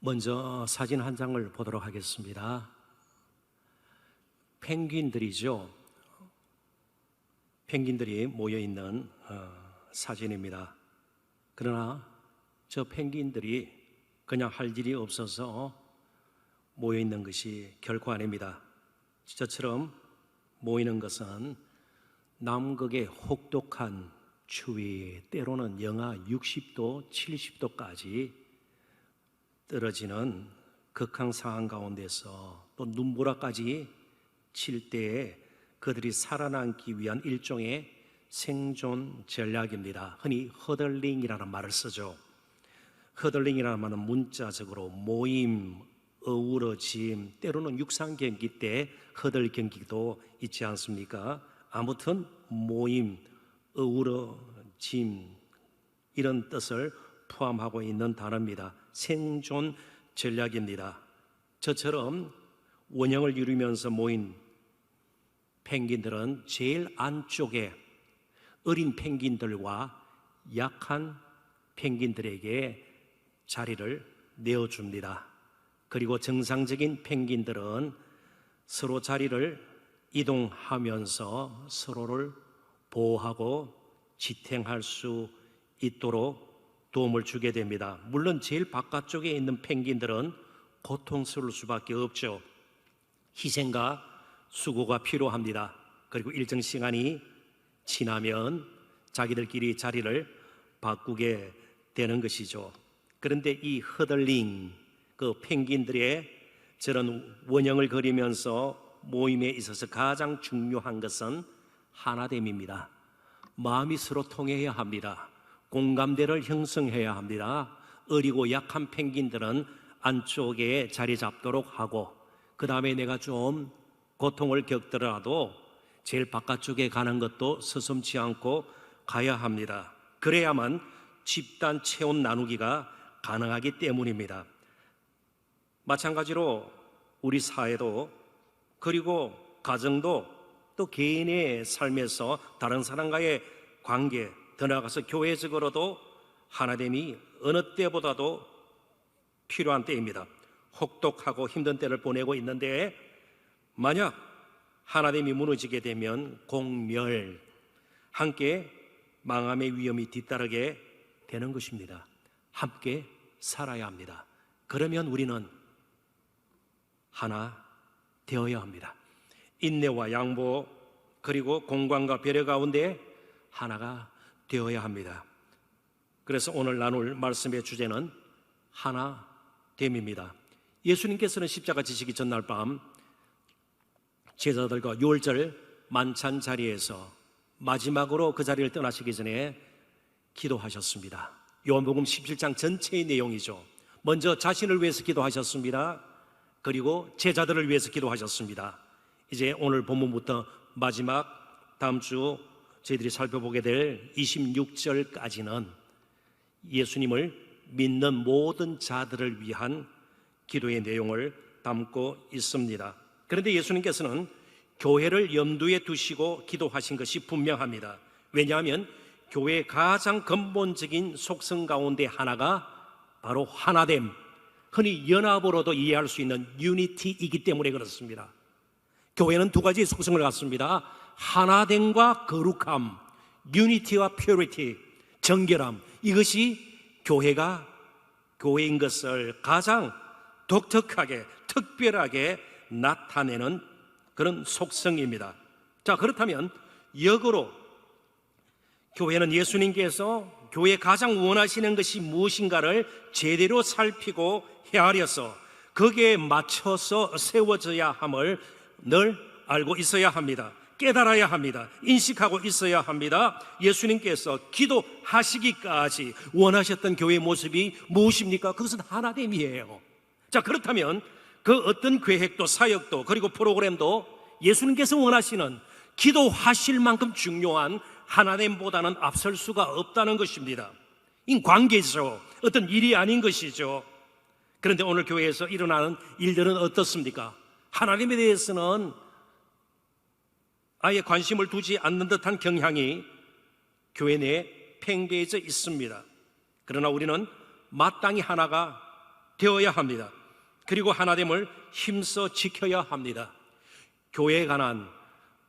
먼저 사진 한 장을 보도록 하겠습니다. 펭귄들이죠. 펭귄들이 모여있는 사진입니다. 그러나 저 펭귄들이 그냥 할 일이 없어서 모여있는 것이 결코 아닙니다. 저처럼 모이는 것은 남극의 혹독한 추위, 때로는 영하 60도, 70도까지 떨어지는 극한 상황 가운데서 또 눈보라까지 칠 때에 그들이 살아남기 위한 일종의 생존 전략입니다. 흔히 허들링이라는 말을 쓰죠. 허들링이라는 말은 문자적으로 모임, 어우러짐, 때로는 육상 경기 때 허들 경기도 있지 않습니까? 아무튼 모임, 어우러짐 이런 뜻을 포함하고 있는 단어입니다. 생존 전략입니다. 저처럼 원형을 이루면서 모인 펭귄들은 제일 안쪽에 어린 펭귄들과 약한 펭귄들에게 자리를 내어줍니다. 그리고 정상적인 펭귄들은 서로 자리를 이동하면서 서로를 보호하고 지탱할 수 있도록 도움을 주게 됩니다. 물론 제일 바깥쪽에 있는 펭귄들은 고통스러울 수밖에 없죠. 희생과 수고가 필요합니다. 그리고 일정 시간이 지나면 자기들끼리 자리를 바꾸게 되는 것이죠. 그런데 이 허들링, 그 펭귄들의 저런 원형을 그리면서 모임에 있어서 가장 중요한 것은 하나됨입니다. 마음이 서로 통해야 합니다. 공감대를 형성해야 합니다. 어리고 약한 펭귄들은 안쪽에 자리 잡도록 하고, 그 다음에 내가 좀 고통을 겪더라도 제일 바깥쪽에 가는 것도 서슴지 않고 가야 합니다. 그래야만 집단 체온 나누기가 가능하기 때문입니다. 마찬가지로 우리 사회도, 그리고 가정도, 또 개인의 삶에서 다른 사람과의 관계, 더 나아가서 교회적으로도 하나됨이 어느 때보다도 필요한 때입니다. 혹독하고 힘든 때를 보내고 있는데 만약 하나됨이 무너지게 되면 공멸, 함께 망함의 위험이 뒤따르게 되는 것입니다. 함께 살아야 합니다. 그러면 우리는 하나 되어야 합니다. 인내와 양보, 그리고 공감과 배려 가운데 하나가 되어야 합니다. 그래서 오늘 나눌 말씀의 주제는 하나됨입니다. 예수님께서는 십자가 지시기 전날 밤 제자들과 유월절 만찬 자리에서 마지막으로 그 자리를 떠나시기 전에 기도하셨습니다. 요한복음 17장 전체의 내용이죠. 먼저 자신을 위해서 기도하셨습니다. 그리고 제자들을 위해서 기도하셨습니다. 이제 오늘 본문부터 마지막 다음 주 저희들이 살펴보게 될 26절까지는 예수님을 믿는 모든 자들을 위한 기도의 내용을 담고 있습니다. 그런데 예수님께서는 교회를 염두에 두시고 기도하신 것이 분명합니다. 왜냐하면 교회의 가장 근본적인 속성 가운데 하나가 바로 하나됨, 흔히 연합으로도 이해할 수 있는 유니티이기 때문에 그렇습니다. 교회는 두 가지 속성을 갖습니다. 하나됨과 거룩함, 유니티와 퓨리티, 정결함. 이것이 교회가 교회인 것을 가장 독특하게, 특별하게 나타내는 그런 속성입니다. 자, 그렇다면 역으로 교회는 예수님께서 교회에 가장 원하시는 것이 무엇인가를 제대로 살피고 헤아려서 거기에 맞춰서 세워져야 함을 늘 알고 있어야 합니다. 깨달아야 합니다. 인식하고 있어야 합니다. 예수님께서 기도하시기까지 원하셨던 교회의 모습이 무엇입니까? 그것은 하나됨이에요. 자, 그렇다면 그 어떤 계획도 사역도 그리고 프로그램도 예수님께서 원하시는 기도하실 만큼 중요한 하나됨보다는 앞설 수가 없다는 것입니다. 이 관계죠. 어떤 일이 아닌 것이죠. 그런데 오늘 교회에서 일어나는 일들은 어떻습니까? 하나님에 대해서는 아예 관심을 두지 않는 듯한 경향이 교회 내에 팽배해져 있습니다. 그러나 우리는 마땅히 하나가 되어야 합니다. 그리고 하나됨을 힘써 지켜야 합니다. 교회에 관한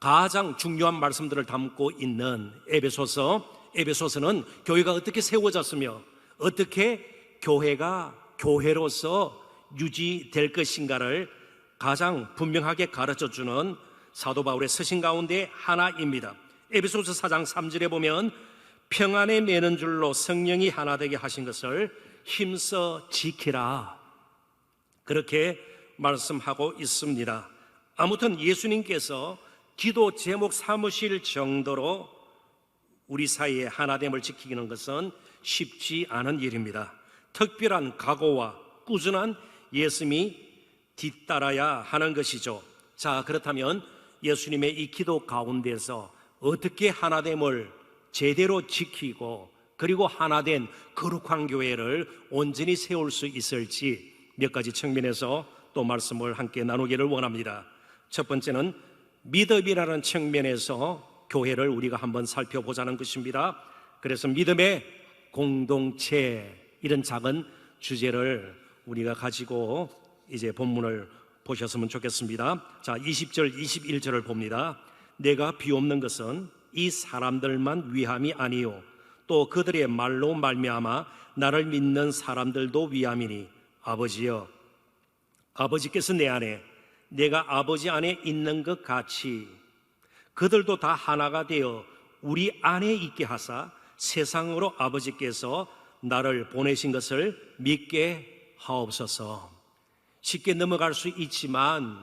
가장 중요한 말씀들을 담고 있는 에베소서는 교회가 어떻게 세워졌으며 어떻게 교회가 교회로서 유지될 것인가를 가장 분명하게 가르쳐주는 사도 바울의 서신 가운데 하나입니다. 에베소서 4장 3절에 보면 평안에 매는 줄로 성령이 하나 되게 하신 것을 힘써 지키라, 그렇게 말씀하고 있습니다. 아무튼 예수님께서 기도 제목 삼으실 정도로 우리 사이의 하나됨을 지키는 것은 쉽지 않은 일입니다. 특별한 각오와 꾸준한 예수님이 뒤따라야 하는 것이죠. 자, 그렇다면 예수님의 이 기도 가운데서 어떻게 하나됨을 제대로 지키고 그리고 하나된 거룩한 교회를 온전히 세울 수 있을지 몇 가지 측면에서 또 말씀을 함께 나누기를 원합니다. 첫 번째는 믿음이라는 측면에서 교회를 우리가 한번 살펴보자는 것입니다. 그래서 믿음의 공동체, 이런 작은 주제를 우리가 가지고 이제 본문을 보셨으면 좋겠습니다. 자, 20절 21절을 봅니다. 내가 비옵는 것은 이 사람들만 위함이 아니요 또 그들의 말로 말미암아 나를 믿는 사람들도 위함이니 아버지여, 아버지께서 내 안에 내가 아버지 안에 있는 것 같이 그들도 다 하나가 되어 우리 안에 있게 하사 세상으로 아버지께서 나를 보내신 것을 믿게 하옵소서. 쉽게 넘어갈 수 있지만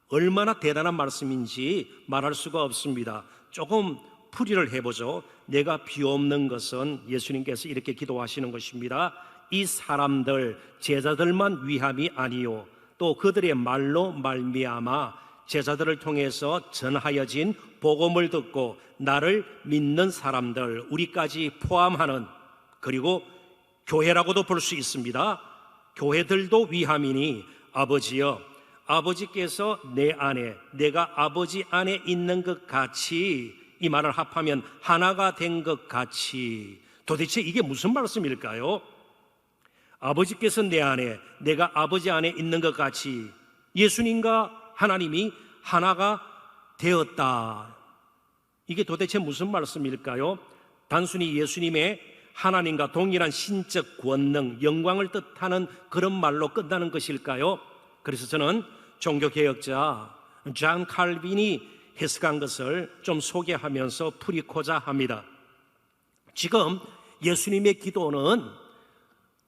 얼마나 대단한 말씀인지 말할 수가 없습니다. 조금 풀이를 해보죠. 내가 비옵는 것은 예수님께서 이렇게 기도하시는 것입니다. 이 사람들, 제자들만 위함이 아니요 또 그들의 말로 말미암아 제자들을 통해서 전하여진 복음을 듣고 나를 믿는 사람들, 우리까지 포함하는, 그리고 교회라고도 볼 수 있습니다. 교회들도 위함이니 아버지여, 아버지께서 내 안에 내가 아버지 안에 있는 것 같이, 이 말을 합하면 하나가 된 것 같이. 도대체 이게 무슨 말씀일까요? 아버지께서 내 안에 내가 아버지 안에 있는 것 같이 예수님과 하나님이 하나가 되었다. 이게 도대체 무슨 말씀일까요? 단순히 예수님의 하나님과 동일한 신적 권능, 영광을 뜻하는 그런 말로 끝나는 것일까요? 그래서 저는 종교개혁자 존 칼빈이 해석한 것을 좀 소개하면서 풀이고자 합니다. 지금 예수님의 기도는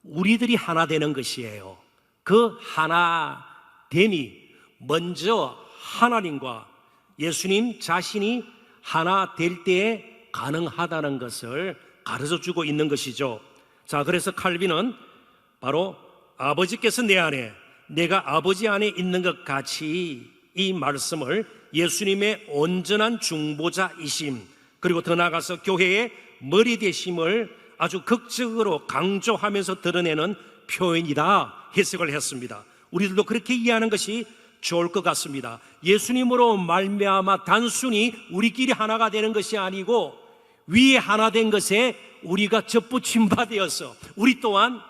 우리들이 하나 되는 것이에요. 그 하나됨이 먼저 하나님과 예수님 자신이 하나 될 때에 가능하다는 것을 가르쳐주고 있는 것이죠. 자, 그래서 칼빈은 바로 아버지께서 내 안에 내가 아버지 안에 있는 것 같이, 이 말씀을 예수님의 온전한 중보자이심, 그리고 더 나아가서 교회의 머리 되심을 아주 극적으로 강조하면서 드러내는 표현이다 해석을 했습니다. 우리들도 그렇게 이해하는 것이 좋을 것 같습니다. 예수님으로 말미암아 단순히 우리끼리 하나가 되는 것이 아니고 위에 하나 된 것에 우리가 접붙임 바 되어서 우리 또한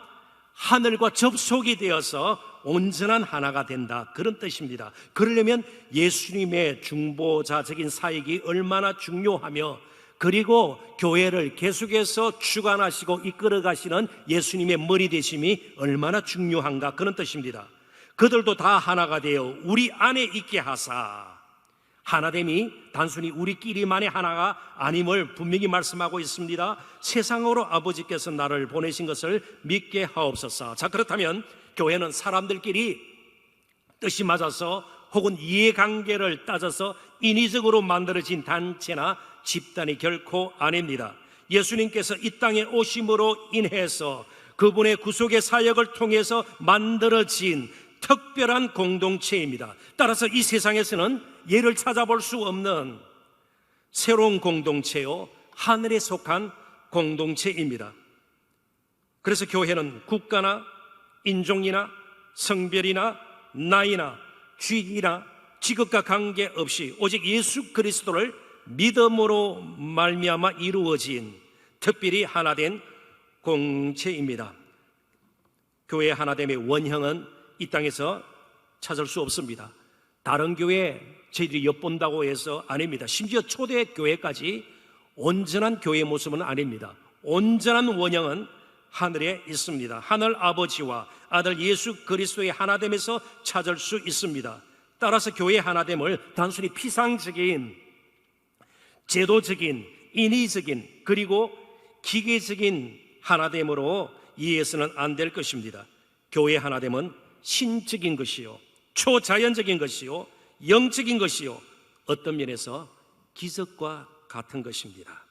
하늘과 접속이 되어서 온전한 하나가 된다, 그런 뜻입니다. 그러려면 예수님의 중보자적인 사역이 얼마나 중요하며, 그리고 교회를 계속해서 주관하시고 이끌어 가시는 예수님의 머리 되심이 얼마나 중요한가, 그런 뜻입니다. 그들도 다 하나가 되어 우리 안에 있게 하사, 하나됨이 단순히 우리끼리만의 하나가 아님을 분명히 말씀하고 있습니다. 세상으로 아버지께서 나를 보내신 것을 믿게 하옵소서. 자, 그렇다면 교회는 사람들끼리 뜻이 맞아서 혹은 이해관계를 따져서 인위적으로 만들어진 단체나 집단이 결코 아닙니다. 예수님께서 이 땅에 오심으로 인해서 그분의 구속의 사역을 통해서 만들어진 특별한 공동체입니다. 따라서 이 세상에서는 예를 찾아볼 수 없는 새로운 공동체요, 하늘에 속한 공동체입니다. 그래서 교회는 국가나 인종이나 성별이나 나이나 직이나 직업과 관계없이 오직 예수 그리스도를 믿음으로 말미암아 이루어진 특별히 하나된 공동체입니다. 교회 하나됨의 원형은 이 땅에서 찾을 수 없습니다. 다른 교회 저희들이 엿본다고 해서 아닙니다. 심지어 초대교회까지 온전한 교회의 모습은 아닙니다. 온전한 원형은 하늘에 있습니다. 하늘 아버지와 아들 예수 그리스도의 하나됨에서 찾을 수 있습니다. 따라서 교회 하나됨을 단순히 피상적인, 제도적인, 인위적인, 그리고 기계적인 하나됨으로 이해해서는 안 될 것입니다. 교회 하나됨은 신적인 것이요, 초자연적인 것이요, 영적인 것이요, 어떤 면에서 기적과 같은 것입니다.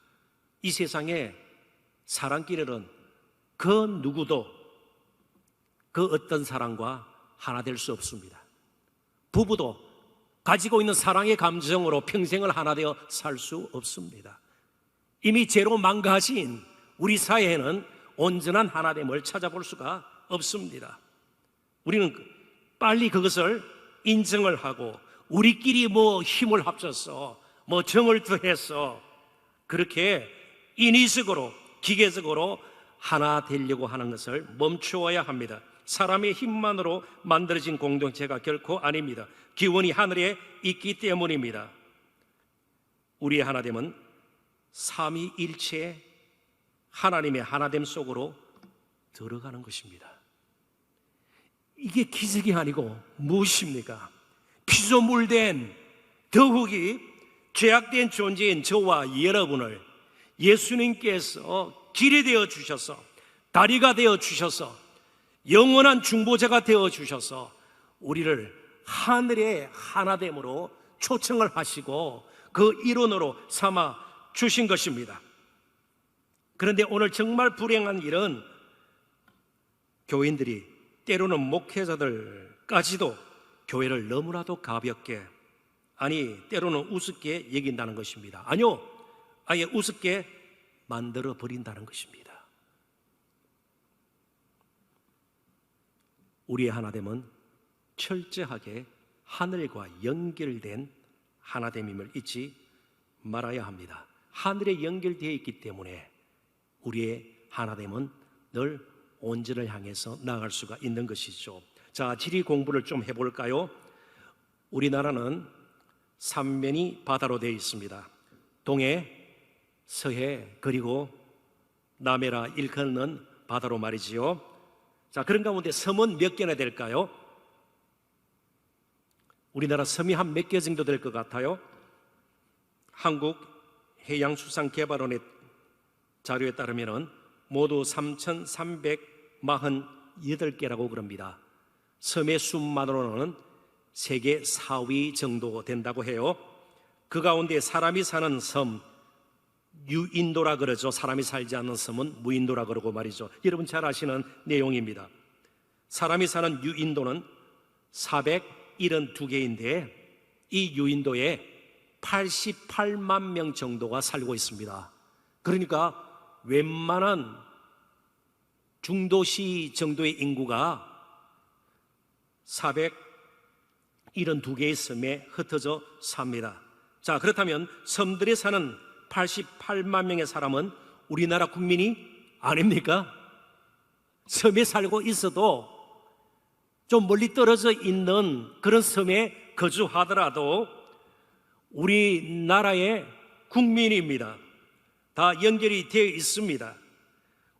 이 세상에 사람끼리는 그 누구도 그 어떤 사람과 하나 될 수 없습니다. 부부도 가지고 있는 사랑의 감정으로 평생을 하나 되어 살 수 없습니다. 이미 죄로 망가진 우리 사회에는 온전한 하나됨을 찾아볼 수가 없습니다. 우리는 빨리 그것을 인정을 하고 우리끼리 힘을 합쳐서 정을 더해서 그렇게 인위적으로, 기계적으로 하나 되려고 하는 것을 멈추어야 합니다. 사람의 힘만으로 만들어진 공동체가 결코 아닙니다. 기원이 하늘에 있기 때문입니다. 우리의 하나됨은 삼위일체 하나님의 하나됨 속으로 들어가는 것입니다. 이게 기적이 아니고 무엇입니까? 피조물된, 더욱이 죄악된 존재인 저와 여러분을 예수님께서 길이 되어 주셔서, 다리가 되어 주셔서, 영원한 중보자가 되어 주셔서 우리를 하늘의 하나됨으로 초청을 하시고 그 일원으로 삼아 주신 것입니다. 그런데 오늘 정말 불행한 일은 교인들이, 때로는 목회자들까지도 교회를 너무나도 가볍게, 아니 때로는 우습게 여긴다는 것입니다. 아니요, 아예 우습게 만들어 버린다는 것입니다. 우리의 하나됨은 철저하게 하늘과 연결된 하나됨임을 잊지 말아야 합니다. 하늘에 연결되어 있기 때문에 우리의 하나됨은 늘 온전을 향해서 나아갈 수가 있는 것이죠. 자, 지리 공부를 좀 해볼까요? 우리나라는 삼면이 바다로 되어 있습니다. 동해, 서해, 그리고 남해라 일컫는 바다로 말이지요. 자, 그런 가운데 섬은 몇 개나 될까요? 우리나라 섬이 한 몇 개 정도 될 것 같아요? 한국해양수산개발원의 자료에 따르면 모두 3,348개라고 그럽니다. 섬의 수만으로는 세계 4위 정도 된다고 해요. 그 가운데 사람이 사는 섬, 유인도라 그러죠. 사람이 살지 않는 섬은 무인도라 그러고 말이죠. 여러분 잘 아시는 내용입니다. 사람이 사는 유인도는 472개인데 이 유인도에 88만 명 정도가 살고 있습니다. 그러니까 웬만한 중도시 정도의 인구가 472개의 섬에 흩어져 삽니다. 자, 그렇다면 섬들에 사는 88만 명의 사람은 우리나라 국민이 아닙니까? 섬에 살고 있어도 좀 멀리 떨어져 있는 그런 섬에 거주하더라도 우리나라의 국민입니다. 다 연결이 되어 있습니다.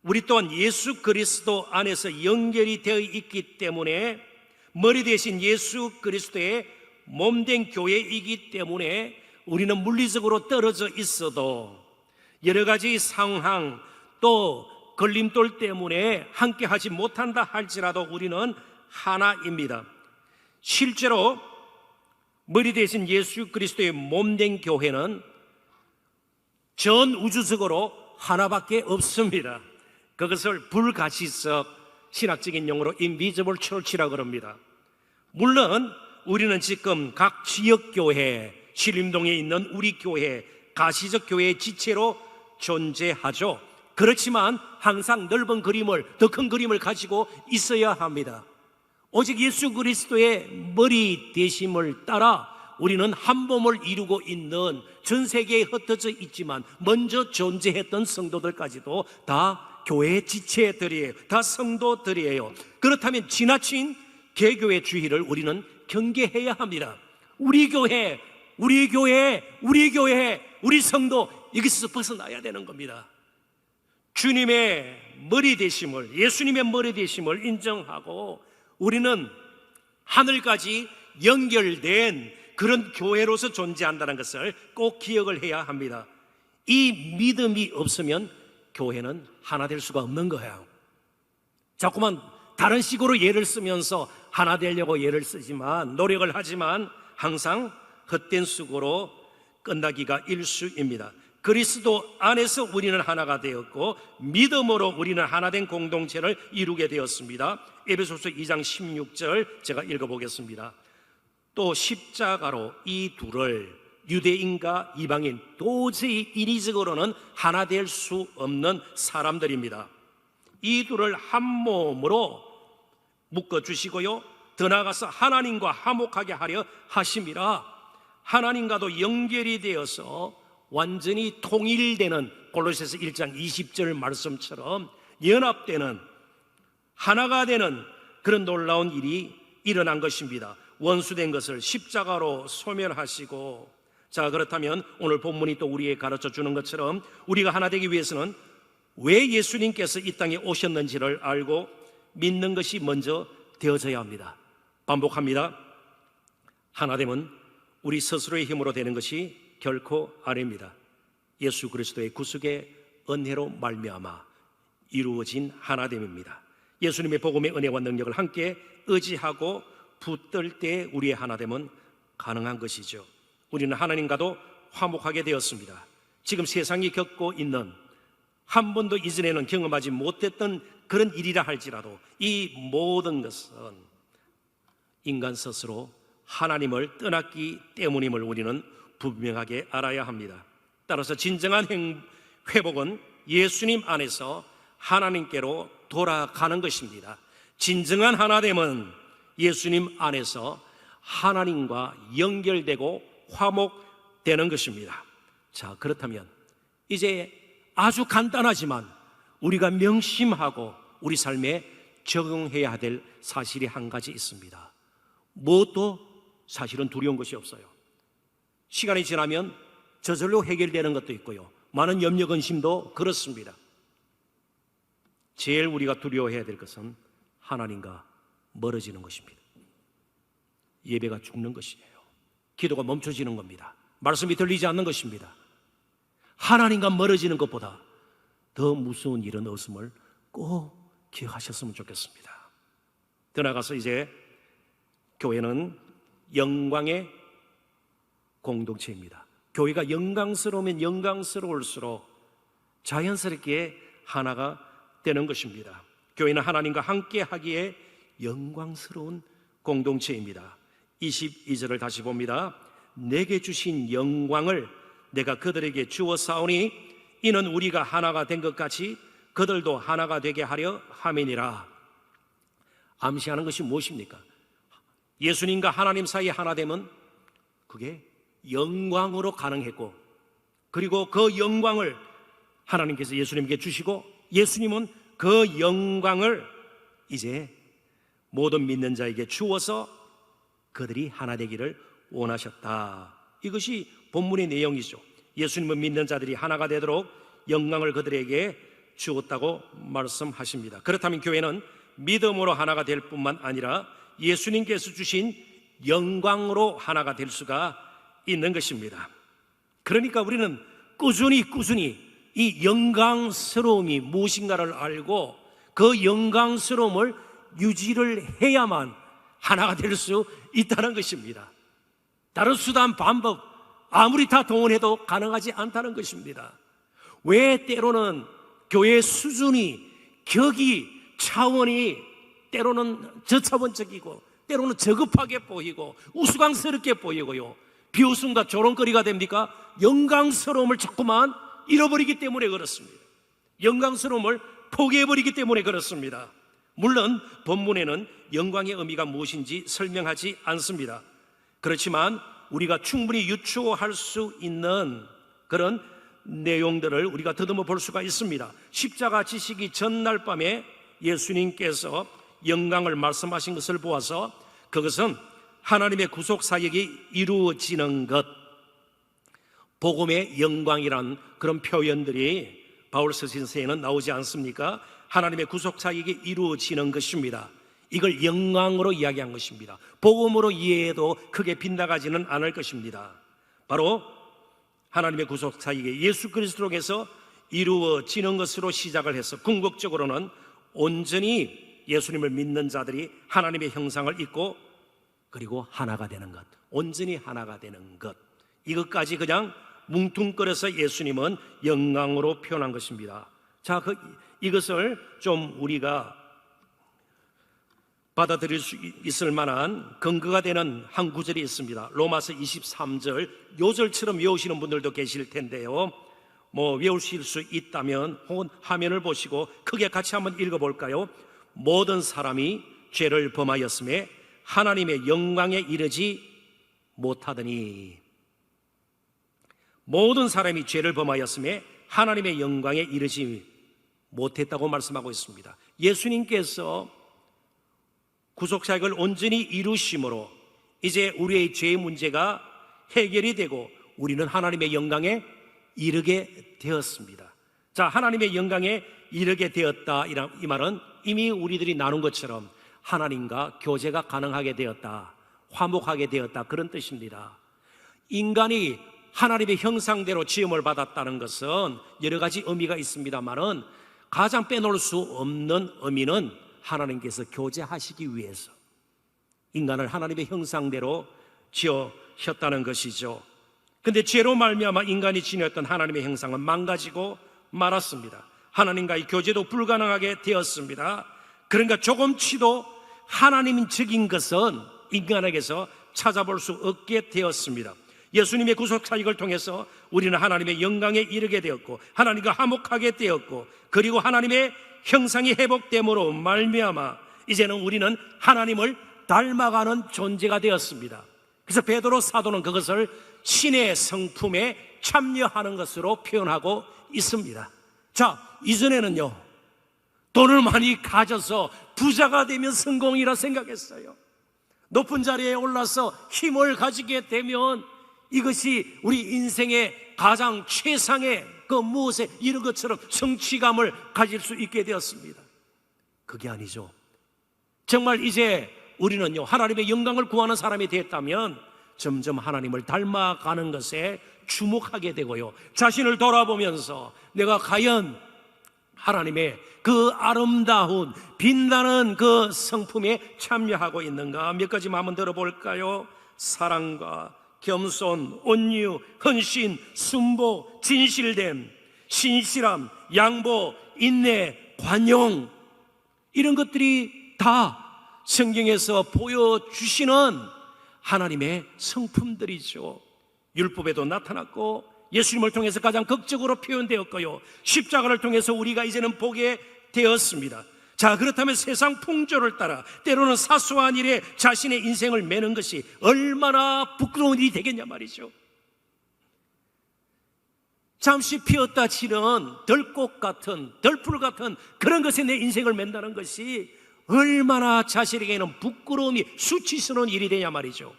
우리 또한 예수 그리스도 안에서 연결이 되어 있기 때문에 머리 대신 예수 그리스도의 몸된 교회이기 때문에 우리는 물리적으로 떨어져 있어도 여러 가지 상황 또 걸림돌 때문에 함께 하지 못한다 할지라도 우리는 하나입니다. 실제로 머리 대신 예수 그리스도의 몸된 교회는 전 우주적으로 하나밖에 없습니다. 그것을 불가시적, 신학적인 용어로 invisible church라고 합니다. 물론 우리는 지금 각 지역교회, 신림동에 있는 우리 교회, 가시적 교회의 지체로 존재하죠. 그렇지만 항상 넓은 그림을, 더 큰 그림을 가지고 있어야 합니다. 오직 예수 그리스도의 머리 되심을 따라 우리는 한 몸을 이루고 있는 전 세계에 흩어져 있지만 먼저 존재했던 성도들까지도 다 교회 지체들이에요. 다 성도들이에요. 그렇다면 지나친 개교의 주의를 우리는 경계해야 합니다. 우리 교회, 우리 교회, 우리 교회, 우리 성도, 여기서 벗어나야 되는 겁니다. 주님의 머리 되심을, 예수님의 머리 되심을 인정하고 우리는 하늘까지 연결된 그런 교회로서 존재한다는 것을 꼭 기억을 해야 합니다. 이 믿음이 없으면 교회는 하나 될 수가 없는 거예요. 자꾸만 다른 식으로 예를 쓰면서 하나 되려고 예를 쓰지만, 노력을 하지만 항상 헛된 수고로 끝나기가 일수입니다. 그리스도 안에서 우리는 하나가 되었고 믿음으로 우리는 하나된 공동체를 이루게 되었습니다. 에베소서 2장 16절 제가 읽어보겠습니다. 또 십자가로 이 둘을, 유대인과 이방인, 도저히 인위적으로는 하나 될 수 없는 사람들입니다. 이 둘을 한 몸으로 묶어주시고요, 더 나아가서 하나님과 화목하게 하려 하심이라. 하나님과도 연결이 되어서 완전히 통일되는, 골로새서 1장 20절 말씀처럼 연합되는, 하나가 되는 그런 놀라운 일이 일어난 것입니다. 원수된 것을 십자가로 소멸하시고, 자, 그렇다면 오늘 본문이 또 우리에게 가르쳐 주는 것처럼 우리가 하나 되기 위해서는 왜 예수님께서 이 땅에 오셨는지를 알고 믿는 것이 먼저 되어져야 합니다. 반복합니다. 하나됨은 우리 스스로의 힘으로 되는 것이 결코 아닙니다. 예수 그리스도의 구속의 은혜로 말미암아 이루어진 하나됨입니다. 예수님의 복음의 은혜와 능력을 함께 의지하고 붙들 때 우리의 하나됨은 가능한 것이죠. 우리는 하나님과도 화목하게 되었습니다. 지금 세상이 겪고 있는, 한 번도 이전에는 경험하지 못했던 그런 일이라 할지라도 이 모든 것은 인간 스스로 하나님을 떠났기 때문임을 우리는 분명하게 알아야 합니다. 따라서 진정한 회복은 예수님 안에서 하나님께로 돌아가는 것입니다. 진정한 하나됨은 예수님 안에서 하나님과 연결되고 화목되는 것입니다. 자, 그렇다면 이제 아주 간단하지만 우리가 명심하고 우리 삶에 적용해야 될 사실이 한 가지 있습니다. 무엇도 사실은 두려운 것이 없어요. 시간이 지나면 저절로 해결되는 것도 있고요, 많은 염려 근심도 그렇습니다. 제일 우리가 두려워해야 될 것은 하나님과 멀어지는 것입니다. 예배가 죽는 것이에요. 기도가 멈춰지는 겁니다. 말씀이 들리지 않는 것입니다. 하나님과 멀어지는 것보다 더 무서운 일은 없음을 꼭 기억하셨으면 좋겠습니다. 더 나아가서 이제 교회는 영광의 공동체입니다. 교회가 영광스러우면 영광스러울수록 자연스럽게 하나가 되는 것입니다. 교회는 하나님과 함께 하기에 영광스러운 공동체입니다. 22절을 다시 봅니다. 내게 주신 영광을 내가 그들에게 주어 사오니 이는 우리가 하나가 된 것 같이 그들도 하나가 되게 하려 함이니라. 암시하는 것이 무엇입니까? 예수님과 하나님 사이에 하나됨은 그게 영광으로 가능했고, 그리고 그 영광을 하나님께서 예수님께 주시고 예수님은 그 영광을 이제 모든 믿는 자에게 주어서 그들이 하나 되기를 원하셨다. 이것이 본문의 내용이죠. 예수님은 믿는 자들이 하나가 되도록 영광을 그들에게 주었다고 말씀하십니다. 그렇다면 교회는 믿음으로 하나가 될 뿐만 아니라 예수님께서 주신 영광으로 하나가 될 수가 있는 것입니다. 그러니까 우리는 꾸준히 이 영광스러움이 무엇인가를 알고 그 영광스러움을 유지를 해야만 하나가 될 수 있다는 것입니다. 다른 수단, 방법 아무리 다 동원해도 가능하지 않다는 것입니다. 왜 때로는 교회의 수준이, 격이, 차원이 때로는 저차원적이고 때로는 저급하게 보이고 우스꽝스럽게 보이고요, 비웃음과 조롱거리가 됩니까? 영광스러움을 자꾸만 잃어버리기 때문에 그렇습니다. 영광스러움을 포기해버리기 때문에 그렇습니다. 물론 본문에는 영광의 의미가 무엇인지 설명하지 않습니다. 그렇지만 우리가 충분히 유추할 수 있는 그런 내용들을 우리가 더듬어 볼 수가 있습니다. 십자가 지시기 전날 밤에 예수님께서 영광을 말씀하신 것을 보아서 그것은 하나님의 구속 사역이 이루어지는 것, 복음의 영광이란 그런 표현들이 바울 서신서에는 나오지 않습니까? 하나님의 구속 사역이 이루어지는 것입니다. 이걸 영광으로 이야기한 것입니다. 복음으로 이해해도 크게 빗나가지는 않을 것입니다. 바로 하나님의 구속 사역이 예수 그리스도로 해서 이루어지는 것으로 시작을 해서 궁극적으로는 온전히 예수님을 믿는 자들이 하나님의 형상을 입고 그리고 하나가 되는 것, 온전히 하나가 되는 것, 이것까지 그냥 뭉뚱거려서 예수님은 영광으로 표현한 것입니다. 자, 이것을 좀 우리가 받아들일 수 있을 만한 근거가 되는 한 구절이 있습니다. 로마서 23절, 요절처럼 외우시는 분들도 계실 텐데요, 외우실 수 있다면 혹은 화면을 보시고 크게 같이 한번 읽어볼까요? 모든 사람이 죄를 범하였음에 하나님의 영광에 이르지 못하더니, 모든 사람이 죄를 범하였음에 하나님의 영광에 이르지 못했다고 말씀하고 있습니다. 예수님께서 구속사역을 온전히 이루심으로 이제 우리의 죄의 문제가 해결이 되고 우리는 하나님의 영광에 이르게 되었습니다. 자, 하나님의 영광에 이르게 되었다, 이 말은 이미 우리들이 나눈 것처럼 하나님과 교제가 가능하게 되었다, 화목하게 되었다, 그런 뜻입니다. 인간이 하나님의 형상대로 지음을 받았다는 것은 여러 가지 의미가 있습니다만은 가장 빼놓을 수 없는 의미는 하나님께서 교제하시기 위해서 인간을 하나님의 형상대로 지으셨다는 것이죠. 그런데 죄로 말미암아 인간이 지녔던 하나님의 형상은 망가지고 말았습니다. 하나님과의 교제도 불가능하게 되었습니다. 그러니까 조금치도 하나님적인 것은 인간에게서 찾아볼 수 없게 되었습니다. 예수님의 구속 사역을 통해서 우리는 하나님의 영광에 이르게 되었고 하나님과 화목하게 되었고 그리고 하나님의 형상이 회복됨으로 말미암아 이제는 우리는 하나님을 닮아가는 존재가 되었습니다. 그래서 베드로 사도는 그것을 신의 성품에 참여하는 것으로 표현하고 있습니다. 자, 이전에는요, 돈을 많이 가져서 부자가 되면 성공이라 생각했어요. 높은 자리에 올라서 힘을 가지게 되면 이것이 우리 인생의 가장 최상의 그 무엇에 이런 것처럼 성취감을 가질 수 있게 되었습니다. 그게 아니죠. 정말 이제 우리는요, 하나님의 영광을 구하는 사람이 됐다면 점점 하나님을 닮아가는 것에 주목하게 되고요, 자신을 돌아보면서 내가 과연 하나님의 그 아름다운 빛나는 그 성품에 참여하고 있는가, 몇 가지만 한번 들어볼까요? 사랑과 겸손, 온유, 헌신, 순복, 진실됨, 신실함, 양보, 인내, 관용, 이런 것들이 다 성경에서 보여주시는 하나님의 성품들이죠. 율법에도 나타났고 예수님을 통해서 가장 극적으로 표현되었고요, 십자가를 통해서 우리가 이제는 보게 되었습니다. 자, 그렇다면 세상 풍조를 따라 때로는 사소한 일에 자신의 인생을 매는 것이 얼마나 부끄러운 일이 되겠냐 말이죠. 잠시 피었다 지는 들꽃 같은, 들풀 같은 그런 것에 내 인생을 맨다는 것이 얼마나 자신에게는 부끄러움이, 수치스러운 일이 되냐 말이죠.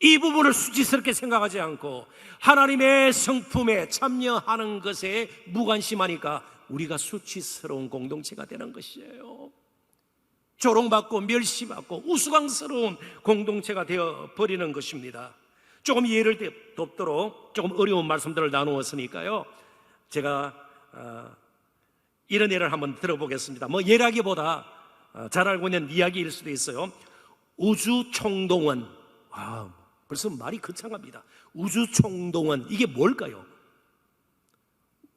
이 부분을 수치스럽게 생각하지 않고 하나님의 성품에 참여하는 것에 무관심하니까 우리가 수치스러운 공동체가 되는 것이에요. 조롱받고 멸시받고 우스꽝스러운 공동체가 되어버리는 것입니다. 조금 예를 돕도록 조금 어려운 말씀들을 나누었으니까요, 제가 이런 예를 한번 들어보겠습니다. 예라기보다 잘 알고 있는 이야기일 수도 있어요. 우주총동원, 벌써 말이 거창합니다. 우주총동원, 이게 뭘까요?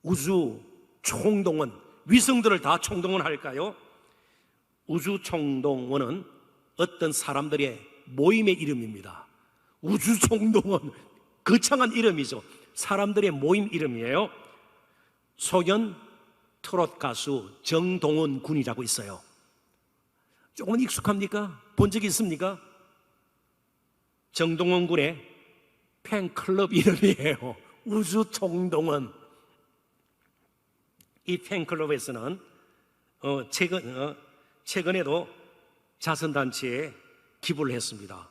우주총동원, 위성들을 다 총동원할까요? 우주총동원은 어떤 사람들의 모임의 이름입니다. 우주총동원, 거창한 이름이죠. 사람들의 모임 이름이에요. 소년 트롯 가수 정동원 군이라고 있어요. 조금은 익숙합니까? 본 적이 있습니까? 정동원 군의 팬클럽 이름이에요. 우주총동원. 이 팬클럽에서는 최근에도 자선단체에 기부를 했습니다.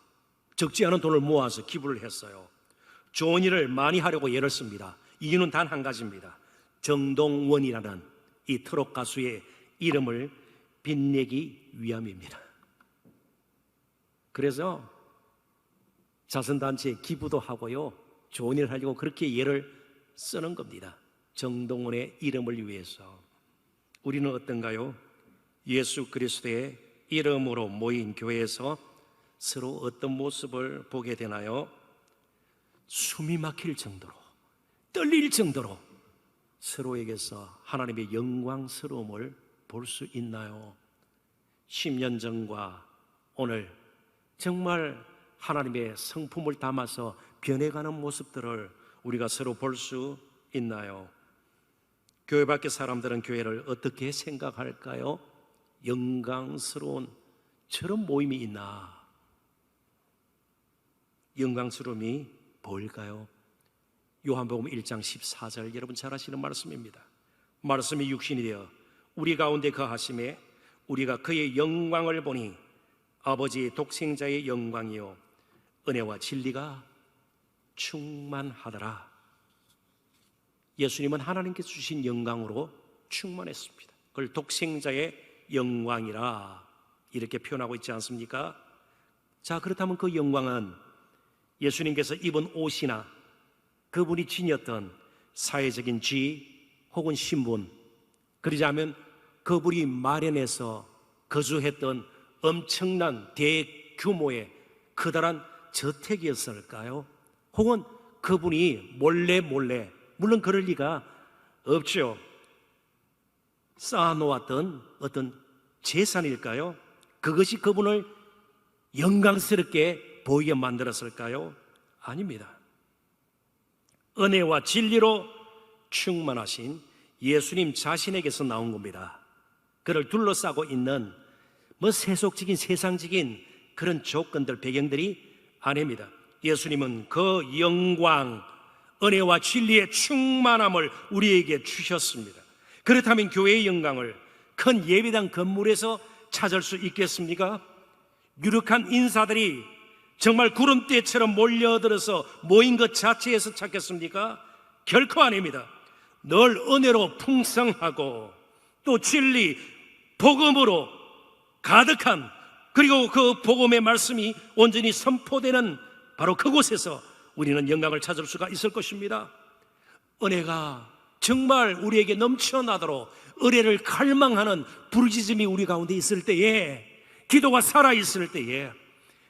적지 않은 돈을 모아서 기부를 했어요. 좋은 일을 많이 하려고 애를 씁니다. 이유는 단 한 가지입니다. 정동원이라는 이 트롯 가수의 이름을 빛내기 위함입니다. 그래서 자선단체에 기부도 하고요, 좋은 일을 하려고 그렇게 애를 쓰는 겁니다. 정동원의 이름을 위해서. 우리는 어떤가요? 예수 그리스도의 이름으로 모인 교회에서 서로 어떤 모습을 보게 되나요? 숨이 막힐 정도로, 떨릴 정도로 서로에게서 하나님의 영광스러움을 볼 수 있나요? 10년 전과 오늘 정말 하나님의 성품을 담아서 변해가는 모습들을 우리가 서로 볼 수 있나요? 교회 밖의 사람들은 교회를 어떻게 생각할까요? 영광스러운 저런 모임이 있나? 영광스러움이 뭘까요? 요한복음 1장 14절, 여러분 잘 아시는 말씀입니다. 말씀이 육신이 되어 우리 가운데 거하심에 우리가 그의 영광을 보니 아버지의 독생자의 영광이요 은혜와 진리가 충만하더라. 예수님은 하나님께서 주신 영광으로 충만했습니다. 그걸 독생자의 영광이라 이렇게 표현하고 있지 않습니까? 자, 그렇다면 그 영광은 예수님께서 입은 옷이나 그분이 지녔던 사회적인 지위 혹은 신분, 그러자면 그분이 마련해서 거주했던 엄청난 대규모의 커다란 저택이었을까요? 혹은 그분이 몰래, 물론 그럴 리가 없죠, 쌓아놓았던 어떤 재산일까요? 그것이 그분을 영광스럽게 보이게 만들었을까요? 아닙니다. 은혜와 진리로 충만하신 예수님 자신에게서 나온 겁니다. 그를 둘러싸고 있는 세속적인 세상적인 그런 조건들, 배경들이 아닙니다. 예수님은 그 영광, 은혜와 진리의 충만함을 우리에게 주셨습니다. 그렇다면 교회의 영광을 큰 예배당 건물에서 찾을 수 있겠습니까? 유력한 인사들이 정말 구름대처럼 몰려들어서 모인 것 자체에서 찾겠습니까? 결코 아닙니다. 늘 은혜로 풍성하고 또 진리, 복음으로 가득한, 그리고 그 복음의 말씀이 온전히 선포되는 바로 그곳에서 우리는 영광을 찾을 수가 있을 것입니다. 은혜가 정말 우리에게 넘쳐나도록 은혜를 갈망하는 부르짖음이 우리 가운데 있을 때에, 기도가 살아있을 때에,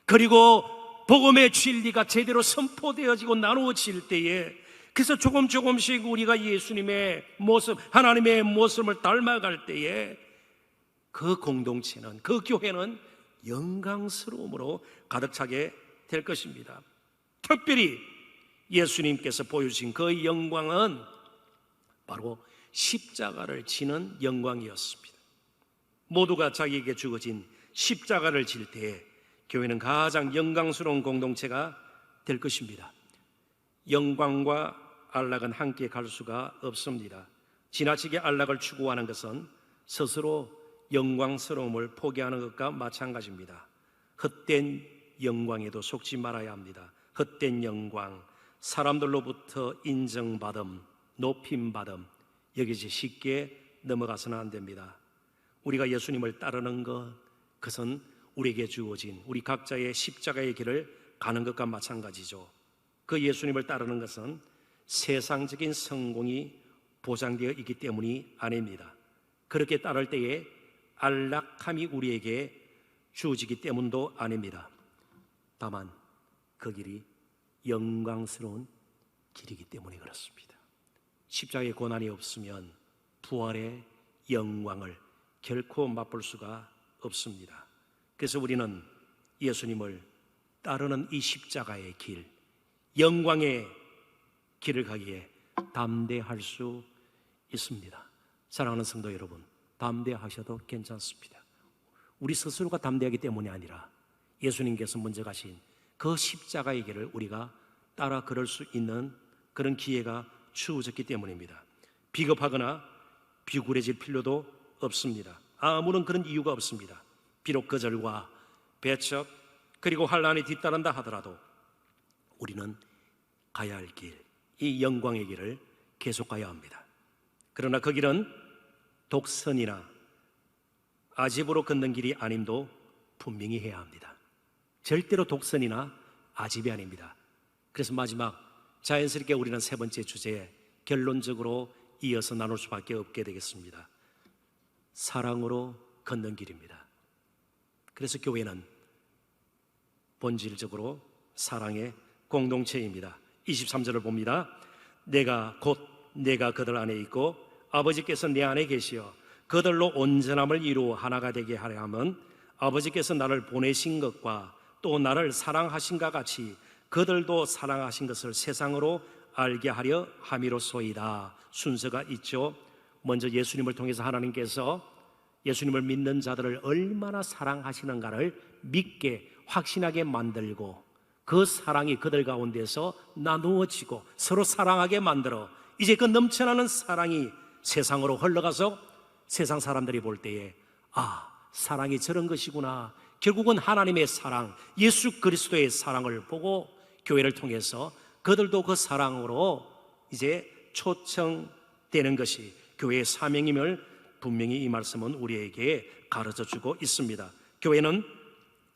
그리고 복음의 진리가 제대로 선포되어지고 나누어질 때에, 그래서 조금씩 우리가 예수님의 모습, 하나님의 모습을 닮아갈 때에 그 공동체는, 그 교회는 영광스러움으로 가득 차게 될 것입니다. 특별히 예수님께서 보여주신 그 영광은 바로 십자가를 지는 영광이었습니다. 모두가 자기에게 주어진 십자가를 질 때에 교회는 가장 영광스러운 공동체가 될 것입니다. 영광과 안락은 함께 갈 수가 없습니다. 지나치게 안락을 추구하는 것은 스스로 영광스러움을 포기하는 것과 마찬가지입니다. 헛된 영광에도 속지 말아야 합니다. 헛된 영광, 사람들로부터 인정받음, 높임받음, 여기서 쉽게 넘어가서는 안 됩니다. 우리가 예수님을 따르는 것, 그것은 우리에게 주어진 우리 각자의 십자가의 길을 가는 것과 마찬가지죠. 그 예수님을 따르는 것은 세상적인 성공이 보장되어 있기 때문이 아닙니다. 그렇게 따를 때에 안락함이 우리에게 주어지기 때문도 아닙니다. 다만 그 길이 영광스러운 길이기 때문에 그렇습니다. 십자가의 고난이 없으면 부활의 영광을 결코 맛볼 수가 없습니다. 그래서 우리는 예수님을 따르는 이 십자가의 길, 영광의 길을 가기에 담대할 수 있습니다. 사랑하는 성도 여러분, 담대하셔도 괜찮습니다. 우리 스스로가 담대하기 때문이 아니라 예수님께서 먼저 가신 그 십자가의 길을 우리가 따라 걸을 수 있는 그런 기회가 주어졌기 때문입니다. 비겁하거나 비굴해질 필요도 없습니다. 아무런 그런 이유가 없습니다. 비록 거절과 배척 그리고 환난이 뒤따른다 하더라도 우리는 가야 할 길, 이 영광의 길을 계속 가야 합니다. 그러나 그 길은 독선이나 아집으로 걷는 길이 아님도 분명히 해야 합니다. 절대로 독선이나 아집이 아닙니다. 그래서 마지막 자연스럽게 우리는 세 번째 주제에 결론적으로 이어서 나눌 수밖에 없게 되겠습니다. 사랑으로 걷는 길입니다. 그래서 교회는 본질적으로 사랑의 공동체입니다. 23절을 봅니다. 내가 그들 안에 있고 아버지께서 내 안에 계시어 그들로 온전함을 이루어 하나가 되게 하려 함은 아버지께서 나를 보내신 것과 또 나를 사랑하신가 같이 그들도 사랑하신 것을 세상으로 알게 하려 함이로소이다. 순서가 있죠. 먼저 예수님을 통해서 하나님께서 예수님을 믿는 자들을 얼마나 사랑하시는가를 믿게 확신하게 만들고 그 사랑이 그들 가운데서 나누어지고 서로 사랑하게 만들어 이제 그 넘쳐나는 사랑이 세상으로 흘러가서 세상 사람들이 볼 때에 사랑이 저런 것이구나. 결국은 하나님의 사랑, 예수 그리스도의 사랑을 보고 교회를 통해서 그들도 그 사랑으로 이제 초청되는 것이 교회의 사명임을 분명히 이 말씀은 우리에게 가르쳐주고 있습니다. 교회는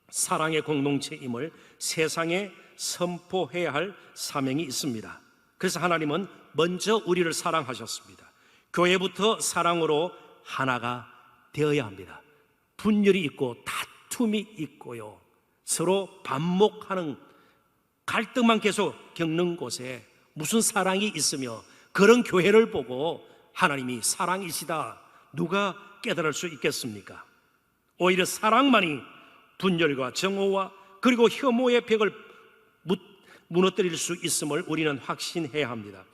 사랑의 공동체임을 세상에 선포해야 할 사명이 있습니다. 그래서 하나님은 먼저 우리를 사랑하셨습니다. 교회부터 사랑으로 하나가 되어야 합니다. 분열이 있고 다툼이 있고요, 서로 반목하는 갈등만 계속 겪는 곳에 무슨 사랑이 있으며 그런 교회를 보고 하나님이 사랑이시다 누가 깨달을 수 있겠습니까? 오히려 사랑만이 분열과 정오와 그리고 혐오의 벽을 무너뜨릴 수 있음을 우리는 확신해야 합니다.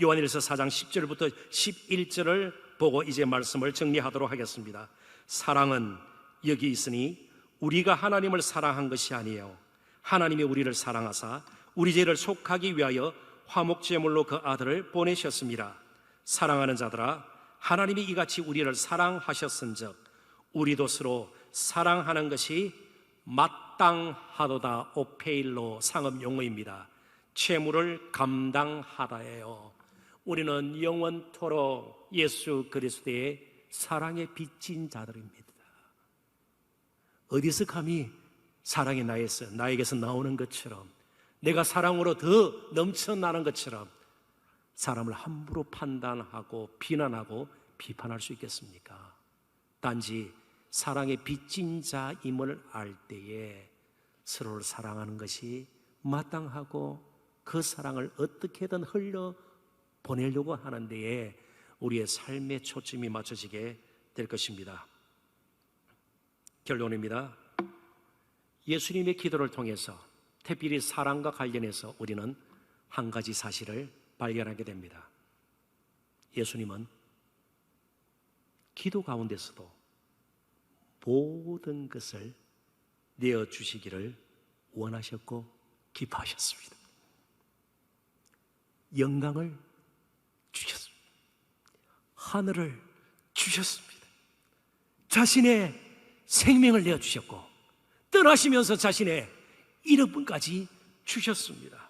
요한일서 4장 10절부터 11절을 보고 이제 말씀을 정리하도록 하겠습니다. 사랑은 여기 있으니 우리가 하나님을 사랑한 것이 아니에요. 하나님이 우리를 사랑하사 우리 죄를 속하기 위하여 화목제물로 그 아들을 보내셨습니다. 사랑하는 자들아, 하나님이 이같이 우리를 사랑하셨은즉 우리도 서로 사랑하는 것이 마땅하도다. 오페일로 상업 용어입니다. 채무를 감당하다예요. 우리는 영원토록 예수 그리스도의 사랑에 빚진 자들입니다. 어디서 감히 사랑이 나에게서 나오는 것처럼, 내가 사랑으로 더 넘쳐나는 것처럼 사람을 함부로 판단하고 비난하고 비판할 수 있겠습니까? 단지 사랑의 빚진 자임을 알 때에 서로를 사랑하는 것이 마땅하고 그 사랑을 어떻게든 흘려 보내려고 하는 데에 우리의 삶의 초점이 맞춰지게 될 것입니다. 결론입니다. 예수님의 기도를 통해서 특별히 사랑과 관련해서 우리는 한 가지 사실을 발견하게 됩니다. 예수님은 기도 가운데서도 모든 것을 내어주시기를 원하셨고 기뻐하셨습니다. 영광을 주셨습니다. 하늘을 주셨습니다. 자신의 생명을 내어주셨고 떠나시면서 자신의 이름까지 주셨습니다.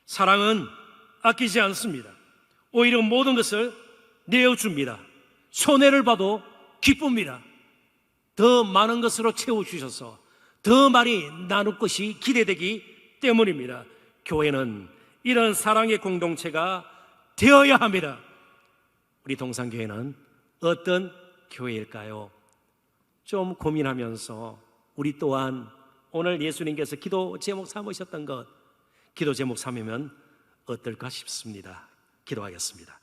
사랑은 아끼지 않습니다. 오히려 모든 것을 내어줍니다. 손해를 봐도 기쁩니다. 더 많은 것으로 채워주셔서 더 많이 나눌 것이 기대되기 때문입니다. 교회는 이런 사랑의 공동체가 되어야 합니다. 우리 동산교회는 어떤 교회일까요? 좀 고민하면서 우리 또한 오늘 예수님께서 기도 제목 삼으셨던 것, 기도 제목 삼으면 어떨까 싶습니다. 기도하겠습니다.